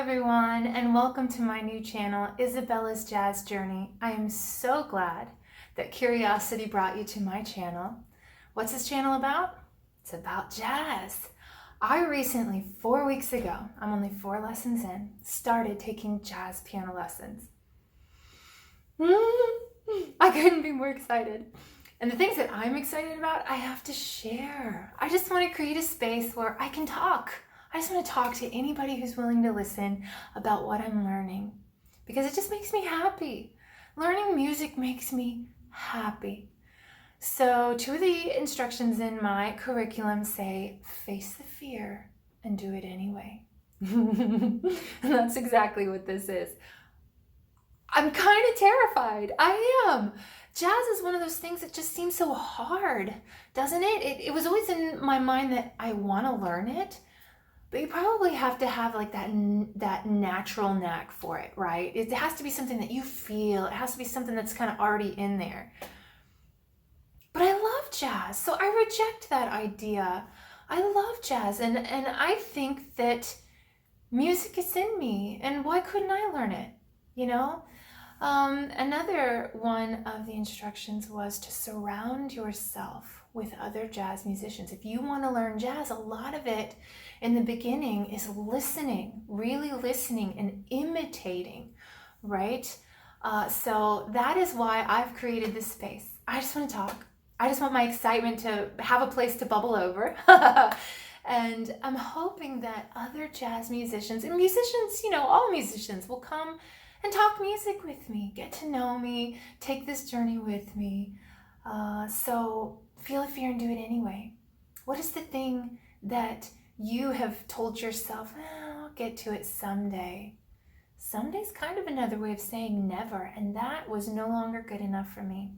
everyone, and welcome to my new channel, Isabella's Jazz Journey. I am so glad that curiosity brought you to my channel. What's this channel about? It's about jazz. I recently, 4 weeks ago, I'm only 4 lessons in, started taking jazz piano lessons. I couldn't be more excited. And the things that I'm excited about, I have to share. I just want to create a space where I can talk. I just want to talk to anybody who's willing to listen about what I'm learning, because it just makes me happy. Learning music makes me happy. So 2 of the instructions in my curriculum say, face the fear and do it anyway. And that's exactly what this is. I'm kind of terrified. I am. Jazz is one of those things that just seems so hard, doesn't it? It was always in my mind that I want to learn it. But you probably have to have like that natural knack for it, right? It has to be something that you feel. It has to be something that's kind of already in there. But I love jazz, so I reject that idea. I love jazz, and I think that music is in me, and why couldn't I learn it, you know? Another one of the instructions was to surround yourself with other jazz musicians. If you want to learn jazz, a lot of it in the beginning is listening, really listening and imitating, right? So that is why I've created this space. I just want to talk. I just want my excitement to have a place to bubble over. And I'm hoping that other jazz musicians, and musicians, you know, all musicians will come and talk music with me, get to know me, take this journey with me. So feel a fear and do it anyway. What is the thing that you have told yourself, I'll get to it someday? Someday's kind of another way of saying never, and that was no longer good enough for me.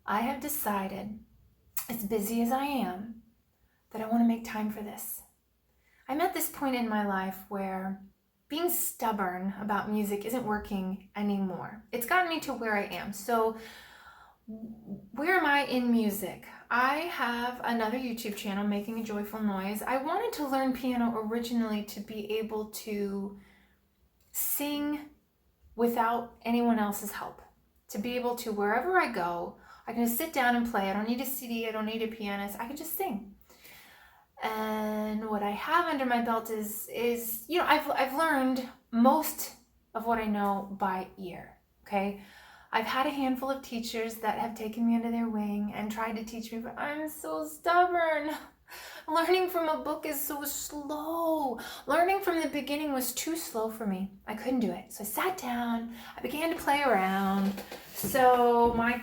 I have decided, as busy as I am, that I want to make time for this. I'm at this point in my life where being stubborn about music isn't working anymore. It's gotten me to where I am. So where am I in music? I have another YouTube channel, Making a Joyful Noise. I wanted to learn piano originally to be able to sing without anyone else's help. To be able to, wherever I go, I can just sit down and play. I don't need a CD, I don't need a pianist, I can just sing. And what I have under my belt is you know, I've learned most of what I know by ear, okay? I've had a handful of teachers that have taken me under their wing and tried to teach me, but I'm so stubborn. Learning from a book is so slow. Learning from the beginning was too slow for me. I couldn't do it. So I sat down, I began to play around. So my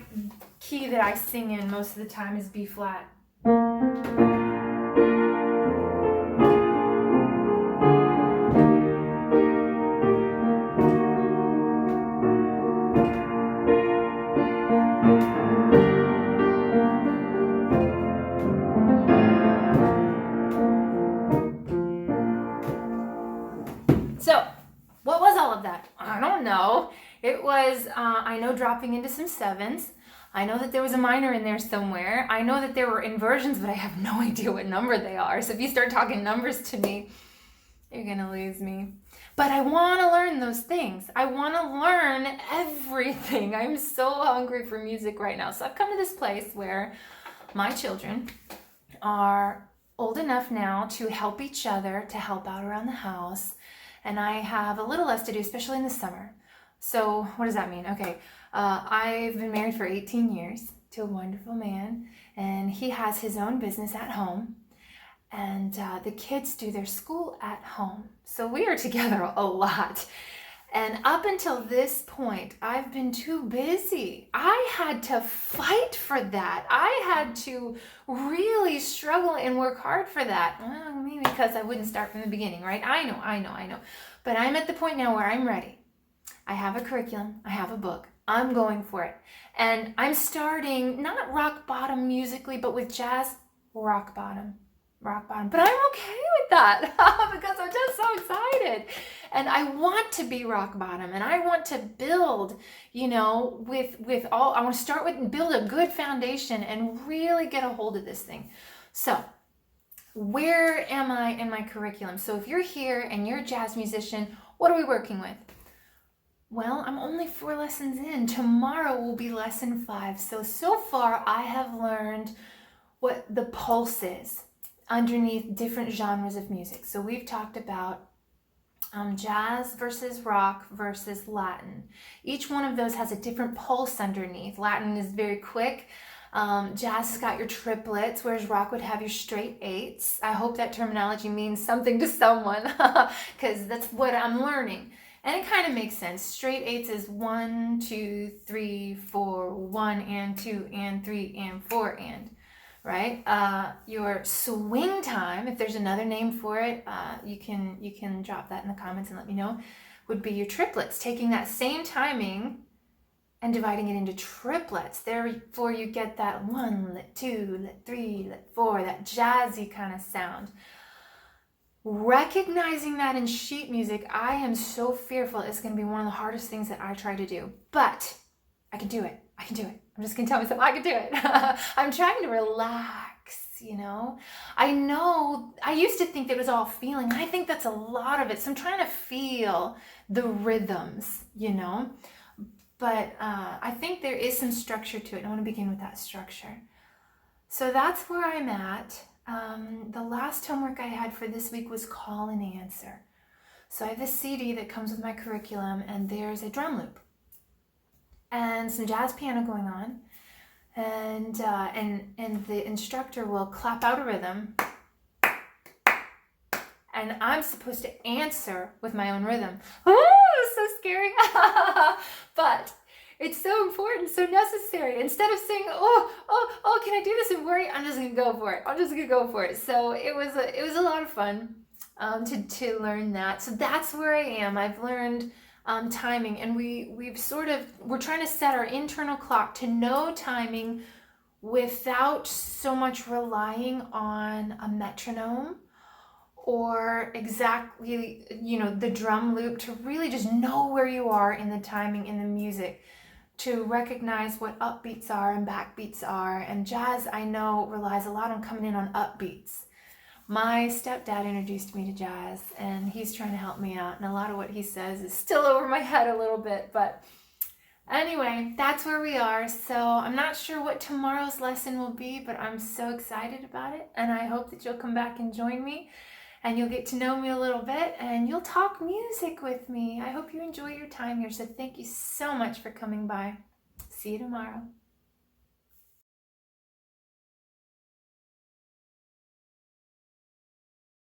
key that I sing in most of the time is B flat. So, what was all of that? I don't know. It was, I know, dropping into some 7s. I know that there was a minor in there somewhere. I know that there were inversions, but I have no idea what number they are. So if you start talking numbers to me, you're gonna lose me. But I want to learn those things. I want to learn everything. I'm so hungry for music right now. So I've come to this place where my children are old enough now to help each other, to help out around the house. And I have a little less to do, especially in the summer. So what does that mean? Okay, I've been married for 18 years to a wonderful man, and he has his own business at home, and the kids do their school at home. So we are together a lot. And up until this point, I've been too busy. I had to fight for that. I had to really struggle and work hard for that. Well, maybe because I wouldn't start from the beginning, right? I know. But I'm at the point now where I'm ready. I have a curriculum. I have a book. I'm going for it. And I'm starting, not rock bottom musically, but with jazz, rock bottom. But I'm okay with that because I'm just so excited. And I want to be rock bottom, and I want to build, you know, with all, I want to build a good foundation and really get a hold of this thing. So where am I in my curriculum? So if you're here and you're a jazz musician, what are we working with? Well, I'm only 4 lessons in. Tomorrow will be lesson 5. So far I have learned what the pulse is underneath different genres of music. So we've talked about jazz versus rock versus Latin. Each one of those has a different pulse underneath. Latin is very quick. Jazz has got your triplets, whereas rock would have your straight eights. I hope that terminology means something to someone because that's what I'm learning. And it kind of makes sense. Straight eights is 1, 2, 3, 4, 1 and 2 and 3 and 4 and, right? Your swing time, if there's another name for it, you can drop that in the comments and let me know, would be your triplets, taking that same timing and dividing it into triplets. Therefore, you get that 1, let 2, let 3, let 4, that jazzy kind of sound. Recognizing that in sheet music, I am so fearful it's going to be one of the hardest things that I try to do. But I can do it. I can do it. I'm just going to tell myself I can do it. I'm trying to relax, you know. I know, I used to think that it was all feeling. I think that's a lot of it. So I'm trying to feel the rhythms, you know. But I think there is some structure to it. I want to begin with that structure. So that's where I'm at. The last homework I had for this week was call and answer. So I have this CD that comes with my curriculum, and there's a drum loop and some jazz piano going on, and the instructor will clap out a rhythm, and I'm supposed to answer with my own rhythm. Ooh, so scary. But it's so important, so necessary. Instead of saying, oh, can I do this and worry? I'm just gonna go for it. I'm just gonna go for it. So it was a lot of fun to learn that. So that's where I am. I've learned timing, and we're trying to set our internal clock to know timing without so much relying on a metronome or exactly, the drum loop, to really just know where you are in the timing in the music, to recognize what upbeats are and backbeats are. And jazz, I know, relies a lot on coming in on upbeats. My stepdad introduced me to jazz, and he's trying to help me out, and a lot of what he says is still over my head a little bit, but anyway, that's where we are. So I'm not sure what tomorrow's lesson will be, but I'm so excited about it, and I hope that you'll come back and join me, and you'll get to know me a little bit, and you'll talk music with me. I hope you enjoy your time here, so thank you so much for coming by. See you tomorrow.